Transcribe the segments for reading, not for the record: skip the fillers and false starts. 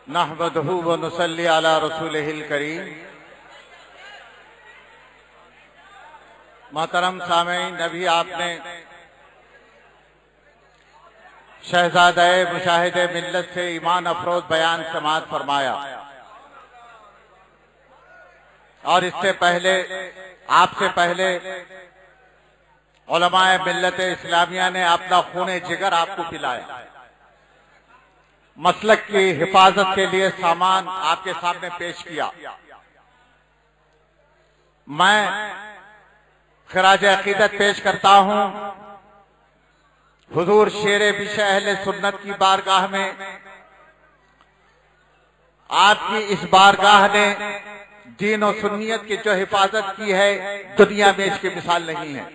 नहमदहू व नुसल्ली अला रसूलिहिल करीम। मोहतरम सामीईन, नबी आपने शहजादे मुशाहिदे मिल्लत से ईमान अफरोज बयान समाअत फरमाया और इससे पहले आपसे पहले उलमाए मिल्लत इस्लामिया ने अपना खूने जिगर आपको पिलाया। मसलक की हिफाजत के लिए सामान आपके सामने पेश किया। मैं खिराज अकीदत पेश करता हूं हुजूर शेरे बिशा अहले सुन्नत की बारगाह में। आपकी इस बारगाह ने दीन और सुन्नियत की जो हिफाजत की है, दुनिया में इसकी मिसाल नहीं है।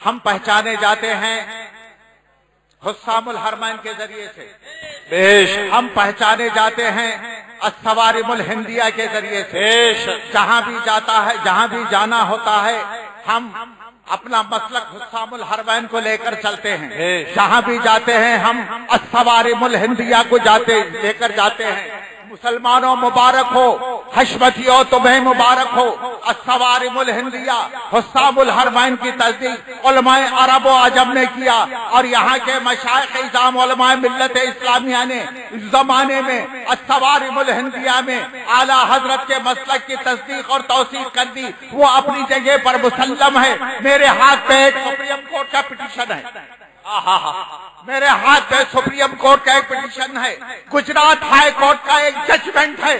हम पहचाने जाते हैं हुस्सामुल हरमैन के जरिए से, हम पहचाने जाते हैं अस्सवारिमुल हिंदिया के जरिए से। जहां भी जाता है, जहां भी जाना होता है, हम अपना मसलक हुस्सामुल हरमैन को लेकर चलते हैं। जहां भी जाते हैं हम अस्सवारिमुल हिंदिया को लेकर जाते हैं। मुसलमानों मुबारक हो, हशमतियों तुम्हें मुबारक हो। अस्सवारिमुल हिंदिया हुस्सामुल हरमैन की तस्दीक उलमाए अरब व अजम ने किया और यहाँ के मशाइख इज़ाम उलमाए मिल्लत इस्लामिया ने इस जमाने में अस्सवारिमुल हिंदिया में आला हजरत के मसलक की तस्दीक और तौसीक कर दी। वो अपनी जगह पर मुसल्लम है। मेरे हाथ पे एक सुप्रीम कोर्ट का पिटीशन है। मेरे हाथ पे सुप्रीम कोर्ट का एक पिटीशन है। गुजरात हाई कोर्ट का एक जजमेंट है।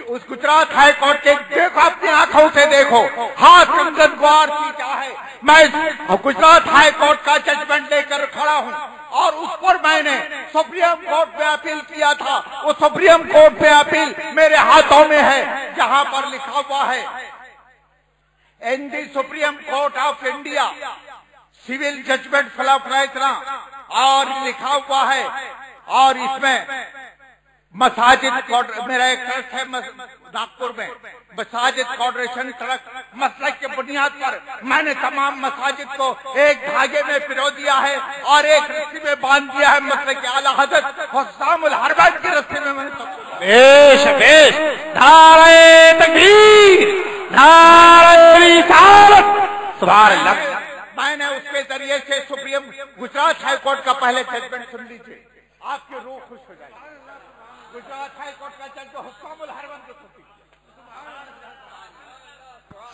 उस गुजरात हाई कोर्ट के देखो, अपनी आंखों से देखो, हाथ रंगत गौर की क्या है। मैं गुजरात हाई कोर्ट का जजमेंट लेकर खड़ा हूँ और उस पर मैंने सुप्रीम कोर्ट में अपील किया था। वो सुप्रीम कोर्ट में अपील मेरे हाथों में है, जहां पर लिखा हुआ है in the supreme court of India civil judgment खिलाफ फैसला, और लिखा हुआ है। और इसमें मसाजिद, मेरा एक ट्रस्ट है नागपुर में, मसाजिद कॉर्पोरेशन ट्रस्ट मसलक के बुनियाद पर मैंने तमाम मसाजिद को एक धागे में पिरो दिया है और एक रस्सी में बांध दिया है। मसलक के आला हज़रत हुस्सामुल हरमैन की रस्सी में मैंने नारे तकबीर, नारे रिसालत, सुभान अल्लाह। मैंने उसके जरिए से सुप्रीम गुजरात हाई कोर्ट का पहले जजमेंट सुन लीजिए, आपकी रूह खुश हो जाएगी। गुजरात हाई कोर्ट का जज हुस्सामुल हरमैन की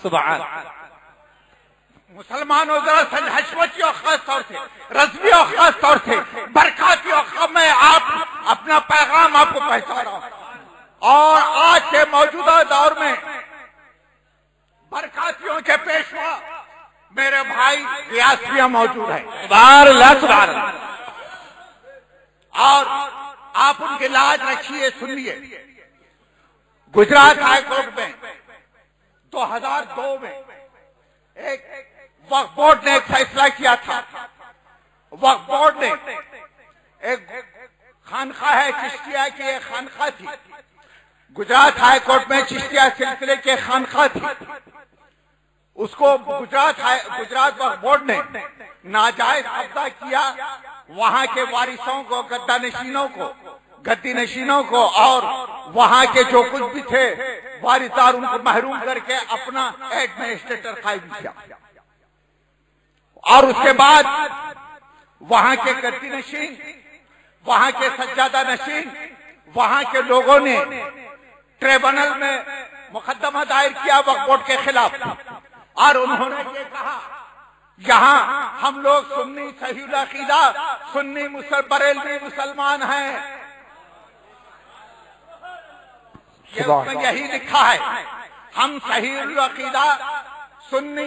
सुभान। मुसलमानों जरा हशमती और खास तौर से, रज़वी और खास तौर से, बरकाती और मैं आप अपना पैगाम आपको पहुंचा रहा हूं। और आज के मौजूदा दौर में बरकातियों के पेशवा मेरे भाई रियासतिया मौजूद है। और आप उनकी लाज रखिए, सुनिए। गुजरात हाई कोर्ट में 2002 में एक वक्फ बोर्ड ने एक फैसला किया था। वक्फ बोर्ड ने एक खानखा है, चिश्तिया की एक खानखा थी। गुजरात हाई कोर्ट में चिश्तिया सिलसिले की खानखा थी। उसको गुजरात वक्फ बोर्ड ने नाजायज कब्जा किया। वहां के वारिसों को, गद्दी नशीनों को और वहां के जो कुछ भी थे वारिसदार, उनको महरूम करके अपना एडमिनिस्ट्रेटर कायम किया। और उसके बाद वहां के गद्दी नशीन, वहां के सज्जादा नशीन, वहां के लोगों ने ट्रिब्यूनल में मुकदमा दायर किया वक्फ बोर्ड के खिलाफ। और उन्होंने ये कहा, यहाँ हम लोग सुन्नी सहीहुल अकीदा, सुन्नी बरेलवी मुसलमान हैं। यही लिखा है, हम सहीहुल अकीदा सुन्नी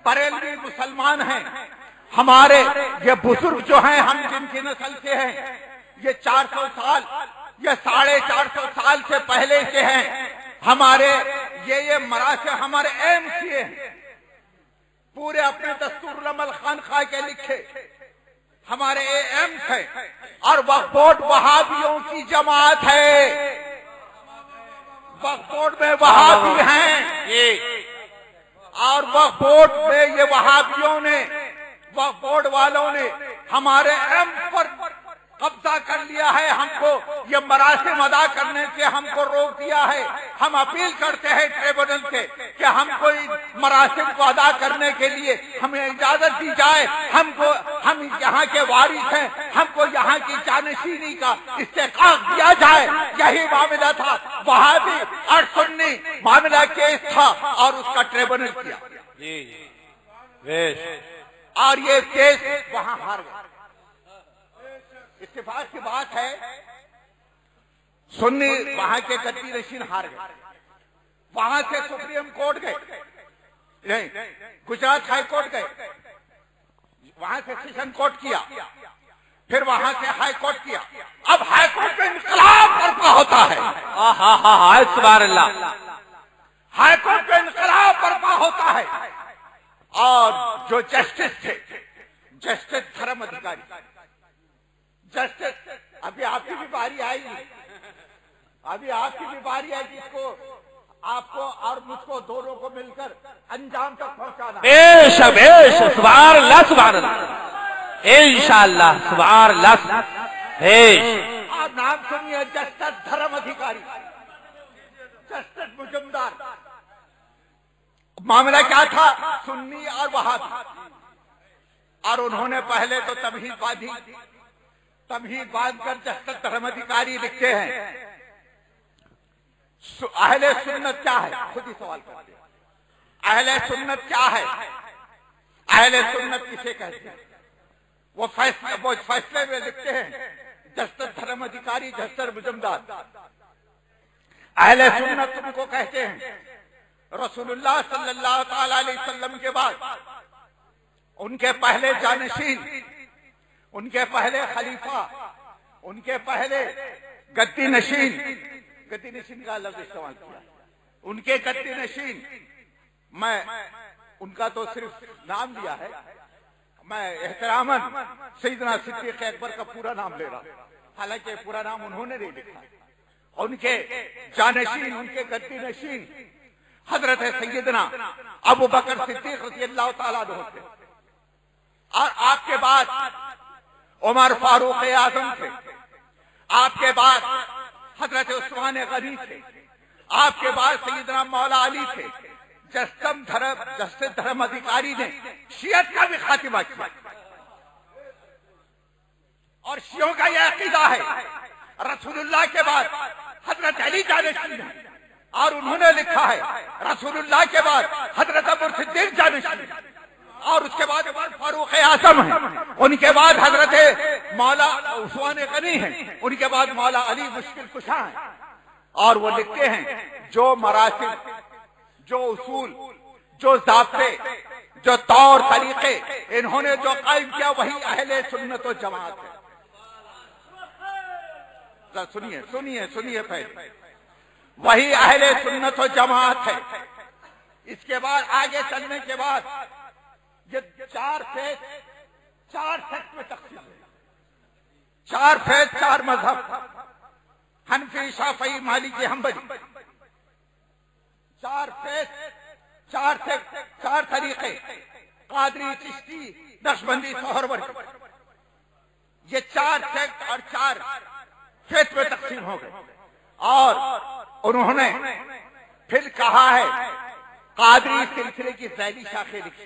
बरेलवी मुसलमान हैं। हमारे ये बुजुर्ग जो हैं, हम जिनकी नस्ल से हैं, ये 400 साल, ये 450 साल से पहले से हैं। हमारे ये मरासे हमारे एमसीए हैं, पूरे अपने दस्तूर अमल खानखा के लिखे हमारे एम्स है। और वक्फ बोर्ड वहाबियों की जमात है। वक्फ बोर्ड में वहाबी हैं और वक्फ बोर्ड में ये वहाबियों ने वक्फ बोर्ड वालों ने हमारे एम पर कब्जा कर लिया है, हमको ये मरासिम अदा करने से हमको रोक दिया है। हम अपील करते हैं ट्रिब्यूनल से कि हमको इन मरासिम को अदा करने के लिए हमें इजाजत दी जाए। हम यहाँ के वारिस हैं, हमको यहाँ की जानशीनी का इस्तेकाक दिया जाए। यही मामला था, वहाँ भी और सुन्नी मामला केस था और उसका ट्रिब्यूनल किया और ये केस वहाँ हार गया। इत्तेफाक की बात है, सुन्नी वहां के गद्दी नशीन हार गए, वहां से सुप्रीम कोर्ट गए, नहीं गुजरात हाई कोर्ट गए, वहां से सेशन कोर्ट किया, फिर वहां से हाई कोर्ट किया। अब हाई कोर्ट में इनकलाब बर्पा होता है। हाई कोर्ट में इनकलाब बर्पा होता है और जो जस्टिस थे, जस्टिस धर्म अधिकारी, जस्टिस अभी आपकी भी बारी आएगी, अभी आपकी भी बारी आएगी, इसको आपको और मुझको दोनों को मिलकर अंजाम तक पहुंचाना। सुभान अल्लाह, सुभान अल्लाह, इंशाअल्लाह, सुभान अल्लाह। आप नाम सुनिए, जस्टिस धर्म अधिकारी, जस्टिस मुजुमदार। मामला क्या था, सुन्नी और वहाबी, और उन्होंने पहले तो तमहीद बांधी, तमहीद बांधकर जस्टिस धर्म अधिकारी लिखते हैं अहले सुन्नत क्या है, खुद ही सवाल करते हैं अहले सुन्नत क्या है, अहले सुन्नत किसे कहते हैं। वो फैसले में लिखते हैं जस्टिस धर्म अधिकारी, जस्टिस मुजुमदार। अहले सुन्नत उनको कहते हैं रसूलुल्लाह सल्लल्लाहु ताला अलैहि वसल्लम के बाद उनके पहले जानशीन, उनके पहले खलीफा, उनके पहले गद्दी नशीन, गद्दी नशीन का लफ्ज इस्तेमाल किया, उनके गद्दी नशीन, मैं उनका तो सिर्फ नाम लिया है, मैं एहतरामन सैयदना सिद्दीक अकबर का पूरा नाम ले रहा, हालांकि पूरा नाम उन्होंने नहीं लिखा। उनके जानशीन, उनके गद्दी नशीन हजरत सैयदना अबू बकर सिद्दीक रज़ियल्लाहु ताला अन्हु थे, और आपके बाद उमर फारूक आजम थे, आपके बाद हजरत उस्मान गनी थे, आपके बाद सैयदना मौला अली थे। जस्टिस धर्म अधिकारी ने शियत का भी खातिमा किया, और शियों का यह अकीदा है रसूलुल्लाह के बाद हजरत अली जानशीन है, और उन्होंने लिखा है रसूलुल्लाह के बाद हजरत अबू सिद्दीक जानशीन, और उसके बाद फारूक आजम है, उनके बाद हजरत मौला उस्मान गनी है, उनके बाद मौला अली मुश्किल कुशा है। और वो लिखते हैं जो मरासिम, जो उसूल, जो ज़ाब्ते, जो तौर तरीके इन्होंने जो कायम किया वही अहले सुन्नत व जमात है। सुनिए सुनिए सुनिए पहले, वही अहले सुन्नत व जमात है। इसके बाद आगे चलने के बाद ये चार सेक्ट में तकसीम है, चार फेज, चार मजहब, हनफी, शाफई, मालिकी, हम्बली, चार फेज, चार सेक्ट, चार तरीके, कादरी, चिश्ती, नक्शबंदी, सोहरवर्दी, ये चार सेक्ट और चार फेज में तकसीम हो गए। और उन्होंने फिर कहा है कादरी सिलसिले की ज़ैली शाखें लिखी,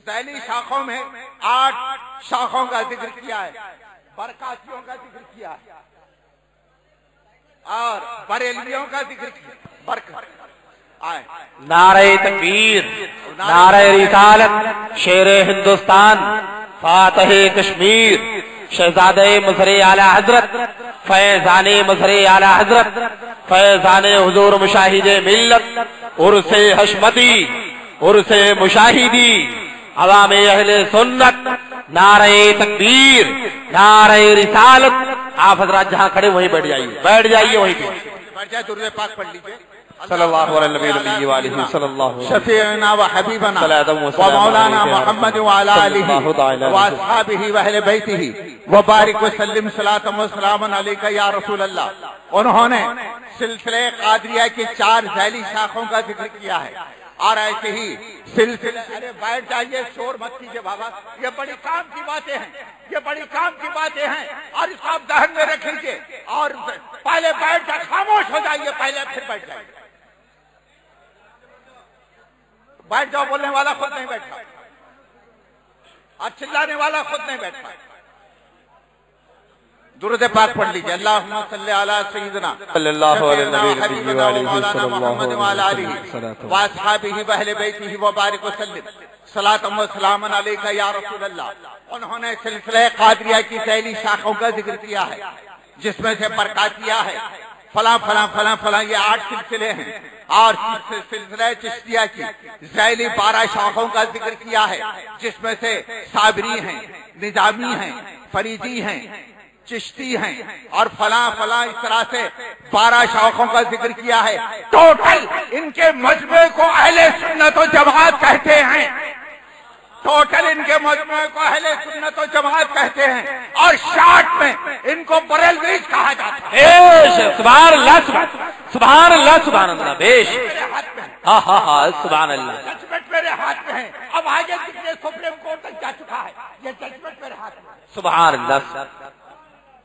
ज़ैली शाखों में 8 शाखों का जिक्र किया है, बरकातियों का जिक्र किया है और बरेलवियों का जिक्र किया। बरकत आए, नारे तकबीर, नारे रिसालत, शेरे हिंदुस्तान, फातहे कश्मीर, शहजादे मुसरे आला हजरत, फैजाने मुसरे आला हजरत, फैजाने हुजूर मुशाहिदे मिल्लत, उर्से हशमती, उर्से मुशाहिदी, अवामे अहले सुन्नत, नारे तकबीर, नारे रिसालत। आप हजरात जहाँ खड़े वहीं बैठ जाइए, बैठ जाइए वहीं पे, बैठ जाए, दुरूद पाक पढ़ लीजिए। सल्लल्लाहु अलैहि वसल्लम, शफीअना व हबीबना व मौलाना मुहम्मद व अला आलिहि व अस्हाबिहि व अहले बैतिहि व बारिक व सल्लिम सलातम व सलामन अलैका या रसूल अल्लाह। उन्होंने सिलसिले कादरिया की 4 ज़ैली शाखों का जिक्र किया है और ऐसे ही सिलसिले। अरे बैठ जाइए, शोर मत कीजिए बाबा, ये बड़ी काम की बातें हैं, ये बड़ी काम की बातें हैं और इसको आप ध्यान में रखेंगे। और पहले बैठ जा, खामोश हो जाइए पहले, फिर बैठ जाइए। बैठ जाओ, बोलने वाला खुद नहीं बैठा और चिल्लाने वाला खुद नहीं बैठा। दुरूद पाक पढ़ लीजिए। अल्लाहुम्मा सल्ली अला सय्यिदना सल्लल्लाहु अलैहि मौलाना मुहम्मद व अला आलिहि व अस्हाबिहि व अहले बैतिहि व बारिक वसल्लम सलातम व सलामन अलैका या रसूल अल्लाह। उन्होंने सिलसिले कादरिया की पहली शाखाओं का जिक्र किया है, जिसमें से बरकातिया है, फला फला फला फला, ये 8 सिलसिले हैं। और सिलसिले चिश्तिया की ज़ैली 12 शाखाओं का जिक्र किया है, जिसमें से साबरी हैं, निजामी हैं, फरीदी हैं, चिश्ती हैं और फला फला, इस तरह से 12 शाखों का जिक्र किया है। टोटल इनके मजमे को अहले सुन्नत व जमात कहते हैं। टोटल इनके मजमे को अहले सुन्नत व जमात कहते हैं और शॉर्ट में इनको बरेलवीज कहा जाता है। सुभान अल्लाह, सुभान अल्लाह, सुभान अल्लाह। बेश, हाँ हाँ हाँ, सुभान अल्लाह। जजमेंट मेरे हाथ में है। अब आगे कितने सुप्रीम कोर्ट तक जा चुका है, ये जजमेंट मेरे हाथ में। सुभान अल्लाह।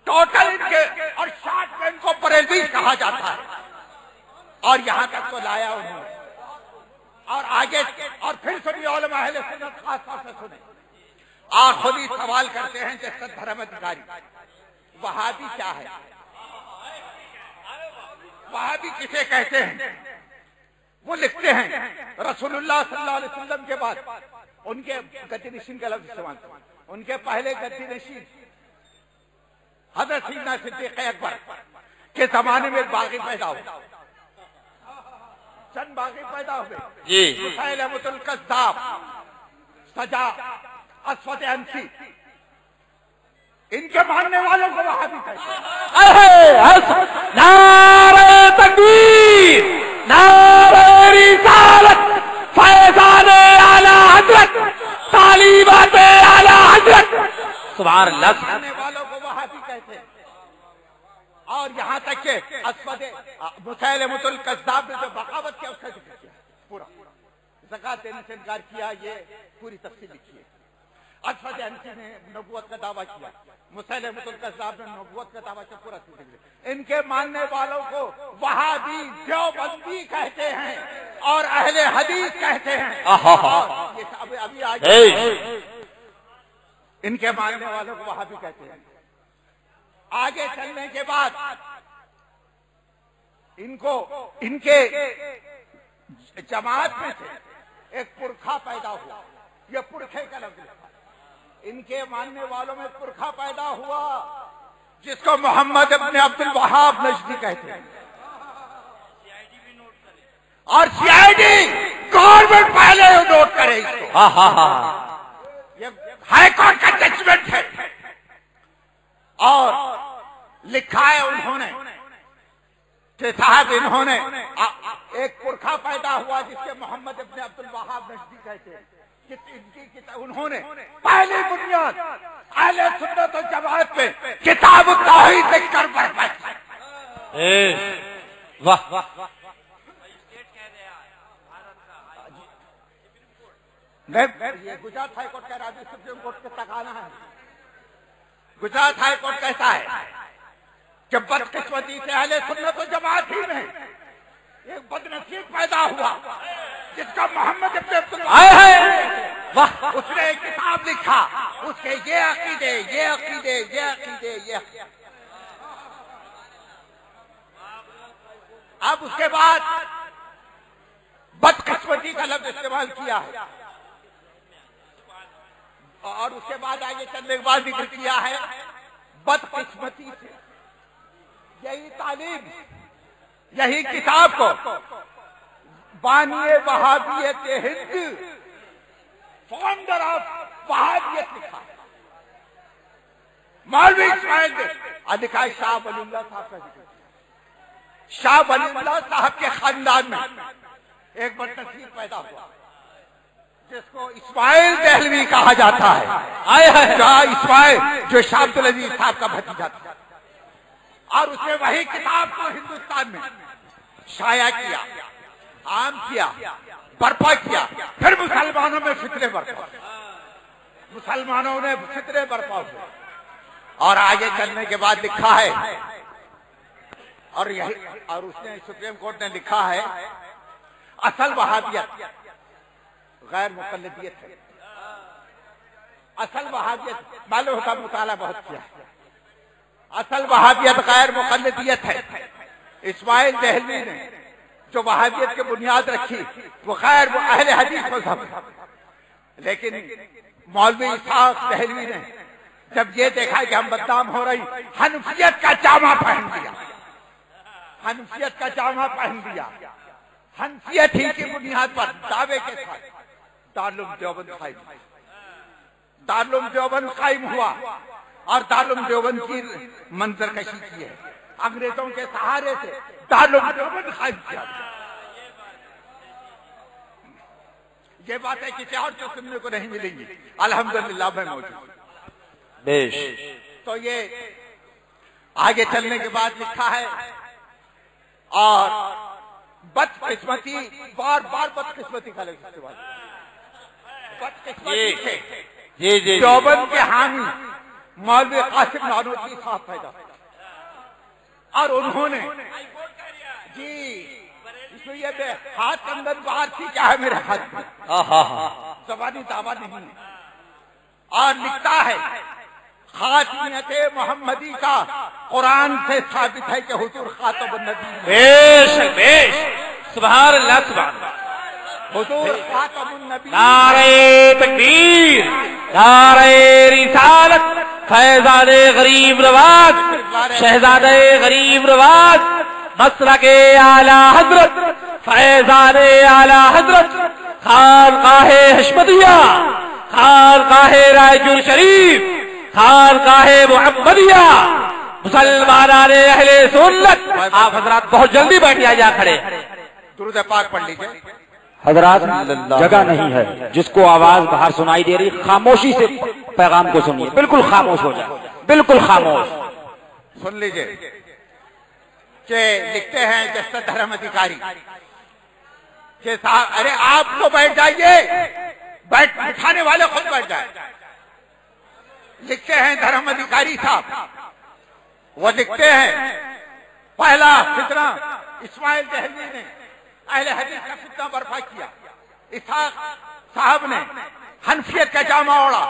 टोटल इनके और शॉर्ट में इनको बरेलवीज कहा जाता है और यहाँ तक तो लाया उन्होंने। और आगे और फिर सुनिए, उलमा अहले सुन्नत खास तौर से सुने और खुद ही सवाल करते हैं जैसे धर्म अधिकारी, वहाबी क्या है, वहाबी किसे कहते हैं। वो लिखते हैं रसूलुल्लाह सल्लल्लाहु अलैहि वसल्लम के बाद उनके गद्दी-नशीन का लफ्ज इस्तेमाल, उनके पहले गद्दी-नशीन हज़रत सैयदना सिद्दीक़ अकबर के जमाने में बागी पैदा हुए, चंद बागी पैदा हुए। मुसैलमतुल कज़्ज़ाब, सजा, अस्वद अंसी, इनके मानने वालों को वहाबी कहते हैं। नारे तकबीर, नारे रिसालत, फैज़ाने आला हज़रत, तालीमाते आला हज़रत। सुभान अल्लाह। मानने वालों को वहाबी कहते हैं। और यहाँ तक के अस्वद मुसैलमतुल कज़्ज़ाब ने जो बगावत किया उसका जिक्र किया, पूरा ज़कात देने से इनकार किया, ये पूरी तफसील लिखी है। अस्वद अंसी ने नबूवत का दावा किया, मुसैलमतुल कज़्ज़ाब ने नबूवत का दावा किया, पूरा जिक्र। इनके मानने वालों को वहाबी देवबंदी कहते हैं और अहले हदीस कहते हैं। अभी आगे इनके मानने वालों को वहाबी कहते हैं। आगे चलने के बाद इनको इनके जमात में से एक पुरखा पैदा हुआ, यह पुरखे का लफ्ज है। इनके मानने वालों में पुरखा पैदा हुआ जिसको मोहम्मद इब्न अब्दुल वहाब नजदी कहते हैं। और सीआईडी गवर्नमेंट पहले नोट करे इसको। हाँ हाँ हाँ, ये हाईकोर्ट का जजमेंट है और लिखा है उन्होंने कि साहब इन्होंने एक पुरखा पैदा हुआ जिसके मोहम्मद इब्न अब्दुल वहाब नजदी कहते हैं। उन्होंने पहली बुनियाद अहले सुन्नत व जमात पे किताब तौहीद लिखकर बरपाई। वाह वाह। ये गुजरात हाईकोर्ट का राज्य सुप्रीम कोर्ट के तक आना है। गुजरात हाईकोर्ट कहता है कि बदकिस्मती से अहले सुन्नत व जमात ही में एक बदनसीब पैदा हुआ जिसका मोहम्मद इब्न अब्दुल वहाब, उसने एक किताब लिखा, उसके ये अकीदे, ये अकीदे, ये अकीदे, ये। अब उसके बाद बदकिस्मती का लफ्ज इस्तेमाल किया है और उसके बाद आगे चलने के बाद जिक्र किया है बदकिस्मती से। यही तालीम, यही किताब को बानिए वहाबियत हिंद, फाउंडर ऑफ वहाबियत लिखा मौलवी इस्माइल ने अधिकारी शाह वलीउल्लाह साहब का जिक्र किया। शाह वलीउल्लाह साहब के खानदान में एक बदनसीब पैदा हुआ जिसको इस्माइल दहलवी कहा जाता है। शाह इस्माइल जो शाह अब्दुल अजीज साहब का भतीजा था और उसने वही किताब को हिंदुस्तान में शाया किया, आम किया, बर्पा किया, फिर मुसलमानों में फितरे बर्पा, मुसलमानों ने फितरे बर्पा हुए। और आगे चलने के बाद लिखा है, और यही और उसने सुप्रीम कोर्ट ने लिखा है, असल वहाबियत गैर मुकल्लदियत है। असल वहाबियत मालूम का मुताला बहुत किया है। असल वहाबियत गैर मुकल्लदियत है। इस्माइल दहलवी ने जो वहाबियत की बुनियाद रखी वो गैर अहले हदीस मज़हब है। लेकिन मौलवी इसाक दहलवी ने जब ये देखा कि हम बदनाम हो रही, हनफियत का जामा पहन लिया, हनफियत का जामा पहन लिया, हनफियत ही की बुनियाद पर दावे के साथ दारुल देवबंद कायम, दारुल देवबंद कायम हुआ और दारुल देवबंद की मंजरकशी की है। अंग्रेजों के सहारे से दारुल देवबंद कायम किया। ये बातें किसी और से सुनने को नहीं मिलेंगी, अल्हम्दुलिल्लाह में मौजूद। तो ये आगे चलने के बाद लिखा है, और बदकिस्मती बार बार बदकिस्मती का इस्तेमाल, बदकिस्मती से देवबंद के हामी मौलवी कासिम नानोतवी साहब पैदा, और उन्होंने जी इसमें ये हाथ के अंदर बाहर थी, क्या है मेरे हाथ में, जबानी दावा नहीं है। और लिखता है खातिमियत मोहम्मदी का कुरान से साबित है कि हुजूर खातमुन नबी, बेशक बेशक, सुभान अल्लाह सुभान अल्लाह, हुजूर खातमुन नबी। नारे तकबीर, नारे रिसालत, फैजाने गरीब नवाज, शहजादे गरीब नवाज, मसलके आला हजरत, फैजाने आला हजरत, खानकाहे हशमतिया, खानकाहे रायजुल शरीफ, खानकाहे मुहम्मदिया, मुसलमानाने अहले सुन्नत। आप हजरात बहुत जल्दी बैठ जा खड़े, दुरूद पाक पढ़ लीजिए। हजरात जगह नहीं है, जिसको आवाज बाहर सुनाई दे रही खामोशी से पैगाम को सुनिए, बिल्कुल खामोश हो जाए, बिल्कुल खामोश। सुन लीजिए कि लिखते हैं जस्टिस धर्म अधिकारी के साहब, अरे आप तो बैठ जाइए, बिठाने वाले खुद बैठ जाए। लिखते हैं धर्म अधिकारी साहब, वो लिखते हैं पहला फितना इस्माइल दहलवी ने अहले हदीस का फितना बर्पा किया। इसाक साहब ने हनफियत का जामा ओढ़ा,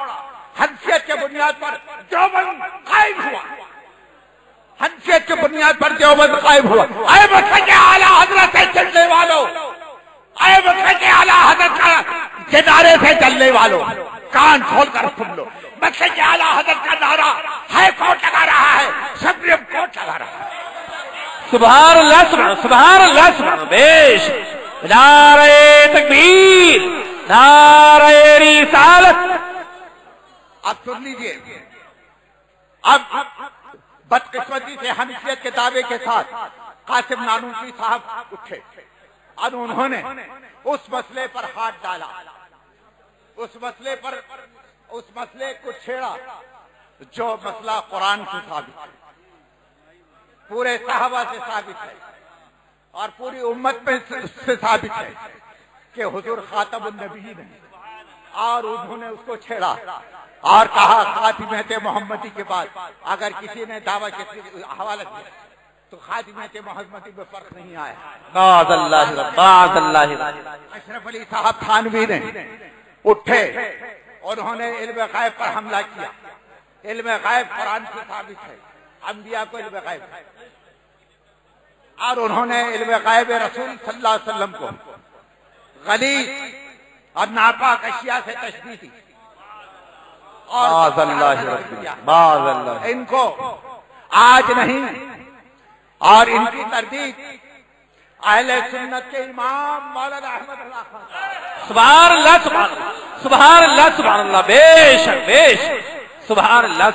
हनफियत के बुनियाद पर देवबंद कायम हुआ, हनफियत के बुनियाद पर देवबंद कायम हुआ। आए बच्चे के आला हजरत से चलने वालों, आए बच्चे के आला हजरत का किनारे से चलने वालों, कान खोलकर सुन लो। बच्चे के आला हजरत का नारा हाई कोर्ट लगा रहा है, सुप्रीम कोर्ट लगा रहा है। सुभान अल्लाह सुभान अल्लाह सुभान, बेश, नारे तकबीर, नारे रिसालत। अब सुन लीजिए, अब बदकिस्मती से हनफियत के दावे के साथ कासिम नानोतवी साहब उठे और उन्होंने उस मसले पर हाथ डाला, उस मसले को छेड़ा जो मसला कुरान से साबित है, पूरे सहाबा से साबित है और पूरी उम्मत में से साबित है कि हुजूर खातमुन नबीय्यीन है। और उन्होंने उसको छेड़ा और कहा खातिमियत मोहम्मदी के बाद अगर किसी ने दावा के हवाला दिया तो खातिमियत मोहम्मदी में फर्क नहीं आया। अशरफ अली साहब थानवी ने उठे, उन्होंने इल्म गैब पर हमला किया। इल्म गैब कुरान से साबित है, अंबिया को इल्म गैब, और उन्होंने इल्म गैब रसूल सल्लल्लाहु अलैहि वसल्लम को गलीज और नापाक अशिया से तशबीह दी। और इनको आज नहीं, और इनकी तरदीद अहले सुन्नत के इमाम मौलाना अहमद अल्लाह खान, सुभान अल्लाह सुभान अल्लाह सुभान अल्लाह सुभान अल्लाह, बेशक बेशक, सुभान अल्लाह।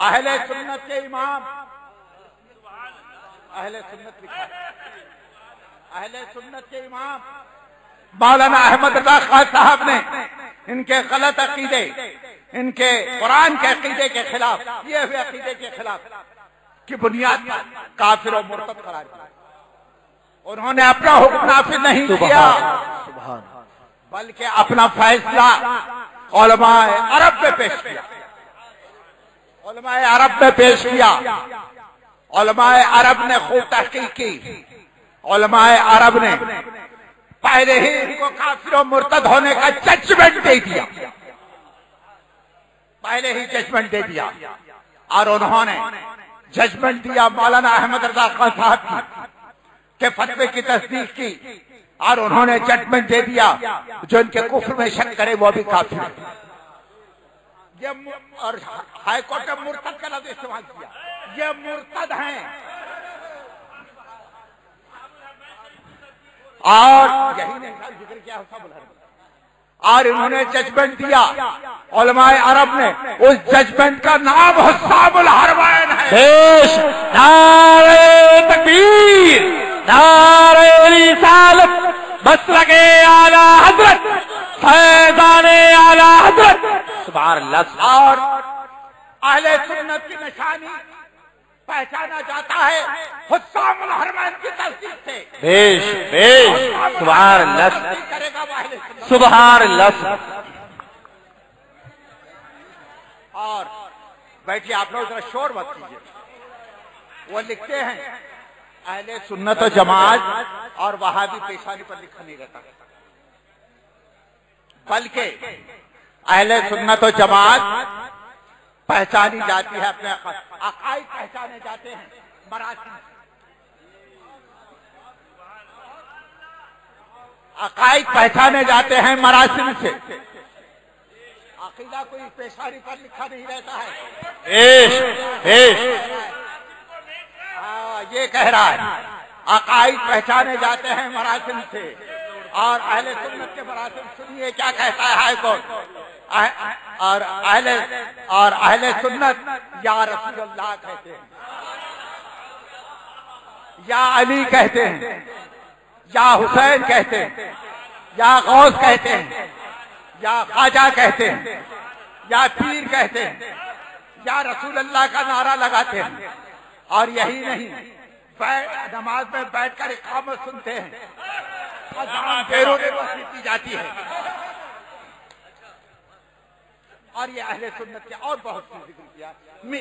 अहले सुन्नत के इमाम, अहले सुन्नत लिखा, अहले सुन्नत के इमाम मौलाना अहमद अल्लाह खान साहब ने इनके गलत अकीदे, इनके कुरान के अकीदे के खिलाफ, ये हुए अकीदे के खिलाफ की बुनियाद काफिर और मुर्तद करार दिया। उन्होंने अपना हुक्म नाफिज नहीं किया। बल्कि अपना फैसला उलमाए अरब में पेश किया। उलमाए अरब में पेश किया। उलमाए अरब ने खूब तहकीक की। उलमाए अरब ने पहले ही इनको काफिर और मुर्तद होने का जजमेंट दे दिया। पहले ही जजमेंट दे दिया और उन्होंने जजमेंट दिया मौलाना अहमद रजा खान साहब के फतवे की तस्दीक की और उन्होंने जजमेंट दे दिया जो इनके कुफ्र में शक करे वो भी काफिर है। ये और हाईकोर्ट ने मुर्तद का लफ्ज इस्तेमाल किया। ये मुर्तद हैं और यही ने जिक्र किया और इन्होंने जजमेंट दिया। उलमाए अरब ने उस जजमेंट का नाम हुस्सामुल हरमैन है। पेश नारे तकबीर, नारे रिसालत, मसलके आला हजरत, फैज़ाने आला हजरत, सुभान अल्लाह। और अहले सुन्नत की निशानी पहचाना जाता है हुस्सामुल हरमैन की तस्दीक से। पेश पेश, सुभान अल्लाह, करेगा वो अहले सुन्नत। सुभान अल्लाह। और बैठिए आप लोग जरा शोर मत कीजिए। वो लिखते हैं अहले सुन्नत व जमात और वहाबी पेशानी पर लिखा नहीं रहता, बल्कि अहले सुन्नत व जमात पहचानी जाती है अपने अकाईद पहचाने जाते हैं मरासिम। अकाईद पहचाने जाते हैं मरासिम से। अकीदा कोई पेशानी पर लिखा नहीं रहता है। ये कह रहा है अकाईद पहचाने जाते हैं मरासिम से। और अहले सुन्नत के मरासिम सुनिए क्या कहता है हाई कोर्ट। और अहले सुन्नत या रसूलुल्लाह कहते हैं, या अली कहते हैं, या हुसैन कहते हैं, या गौस कहते हैं, या ख्वाजा कहते हैं, या पीर कहते हैं, या रसूलुल्लाह का नारा लगाते हैं। और यही नहीं, नमाज में बैठकर इकामत सुनते हैं, अज़ान फेरों की जाती है। और ये अहले सुन्नत के और बहुत सी जिक्र किया।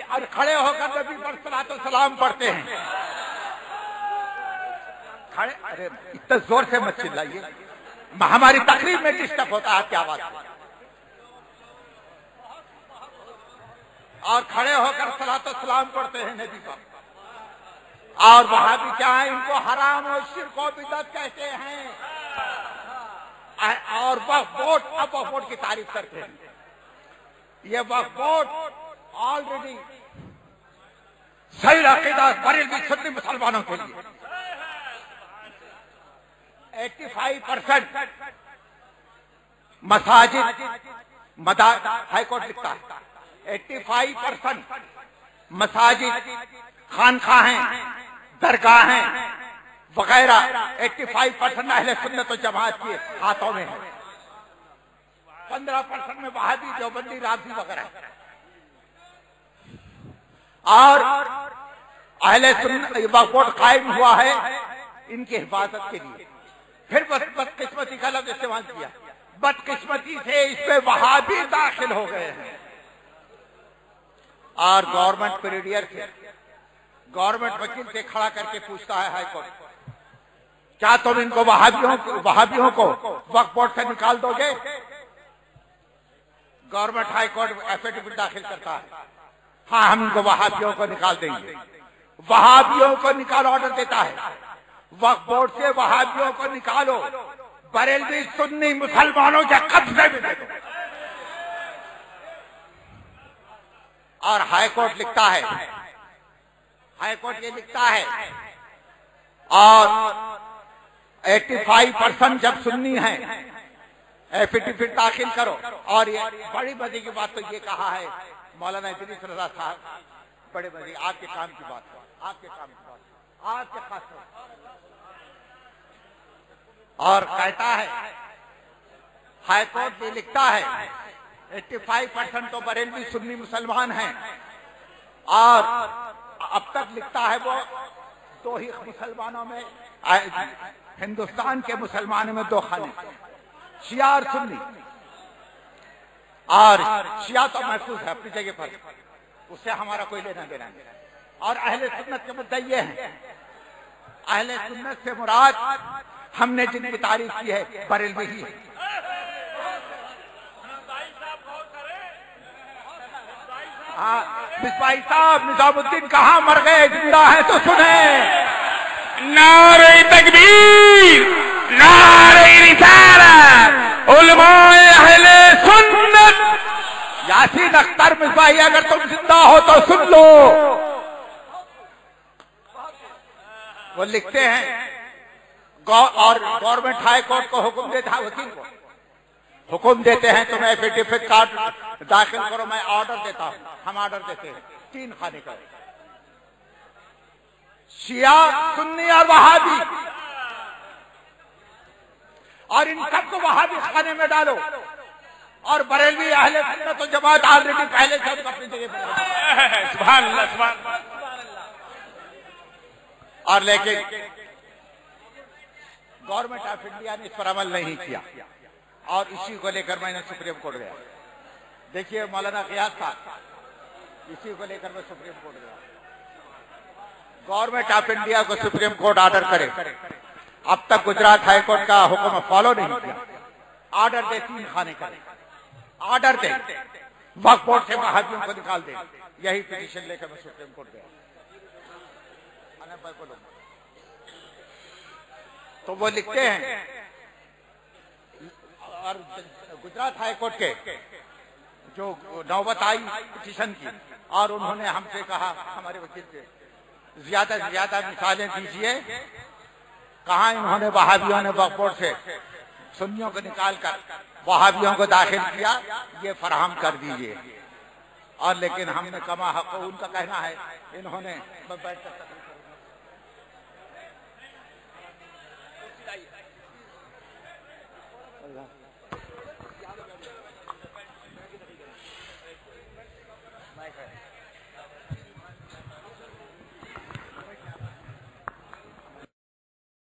और खड़े होकर नबी पर सलातो सलाम पढ़ते हैं। खड़े, अरे इतना जोर से मत चिल्लाइए, हमारी तकरीब में डिस्टर्ब होता है क्या बात है। और खड़े होकर सलातो सलाम पढ़ते हैं नबी पर। और वहां भी क्या है, इनको हराम और शिर्क और बिदअत कहते हैं। और वक्फ बोर्ड, अब वक्फ बोर्ड की तारीफ करते हैं। ये वक्फ बोर्ड ऑलरेडी सही अकीदा बरेलवी सुन्नी मुसलमानों के लिए 85% मसाजिद हाईकोर्ट लिखता है 85% मसाजिद, खानकाहें, दरगाहें वगैरह 85% अहले सुन्नत व जमात के हाथों में है। 15% में वहाबी, देवबंदी, राफी वगैरह। और अहले सुन्नत वक्फ बोर्ड कायम हुआ है इनकी हिफाजत के लिए। फिर बदकिस्मती का लफ्ज इस्तेमाल किया। बदकिस्मती से इसमें वहाबी दाखिल हो गए हैं। और गवर्नमेंट ब्रिगेडियर से, गवर्नमेंट वकील से खड़ा करके पूछता है हाईकोर्ट, क्या तुम इनको वहाबियों को वक्फ बोर्ड से निकाल दोगे? गवर्नमेंट हाईकोर्ट एफिडेविट दाखिल करता है, हाँ हम इनको वहाबियों को निकाल देंगे। वहाबियों को निकाल ऑर्डर देता है, वक्फ बोर्ड से वहाबियों को निकालो, बरेलवी सुन्नी मुसलमानों के कब्जे में दे दो। और हाईकोर्ट लिखता है, हाईकोर्ट ये लिखता है, और 85% जब सुन्नी है एफिडेविट दाखिल करो। और ये बड़ी मजे की बात तो ये कहा है मौलाना इदरीस रजा साहब, बड़े मजे, आपके काम की बात, आपके काम की बात, आपके खास। और कहता है हाईकोर्ट ये लिखता है 85% तो बरेलवी सुन्नी मुसलमान हैं। और अब तक लिखता है वो दो ही मुसलमानों में, हिंदुस्तान के मुसलमानों में 2 खाने, शिया और सुन्नी, और शिया तो महफूज है अपनी जगह पर, उससे हमारा कोई लेना देना नहीं। और अहले सुन्नत के मुद्दे ये हैं, अहले सुन्नत से मुराद हमने जिनकी तारीफ की है बरेलवी ही है। हाँ, मिसबाही साहब निजामुद्दीन कहाँ मर गए, जिंदा है तो सुने। नारे तकबीर, नारे रिसालत, उलमाए अहले सुन्नत। यासीन अख्तर मिसबाही, अगर तुम जिंदा हो तो सुन लो। वो लिखते हैं और गवर्नमेंट हाई कोर्ट को हुक्म देता है, वकील को हुक्म देते हैं तुम एफिडेविट कार्ड दाखिल करो, मैं ऑर्डर देता हूं, हम ऑर्डर देते हैं 3 खाने का, शिया, सुन्नी और वहाबी, और इन सबको वहाबी खाने में डालो। और बरेलवी अहले सुन्नत वल जमात ऑलरेडी पहले से अपनी जगह पर। सुभान अल्लाह, सुभान अल्लाह। और लेकिन गवर्नमेंट ऑफ इंडिया ने इस पर अमल नहीं किया, और इसी को लेकर मैंने सुप्रीम कोर्ट गया। देखिए मौलाना गियास था, इसी को लेकर मैं सुप्रीम कोर्ट गया। गवर्नमेंट ऑफ इंडिया को सुप्रीम कोर्ट ऑर्डर करे, अब तक गुजरात हाई कोर्ट का हुक्म फॉलो नहीं किया। ऑर्डर दे 3 खाने का, ऑर्डर दे वक्फ बोर्ड से वहाबियों को निकाल दे। यही पिटीशन लेकर मैं सुप्रीम कोर्ट गया। तो वो लिखते हैं, और गुजरात हाई कोर्ट के जो नौबत आई पिटीशन की, और उन्होंने हमसे कहा, हमारे वकील से, ज्यादा से ज्यादा मिसालें दीजिए कहां इन्होंने वहाबियों ने वक्फ बोर्ड से सुन्नियों को निकालकर वहाबियों को दाखिल किया, ये फराहम कर दीजिए। और लेकिन हमने कमा हक, उनका कहना है इन्होंने बैठ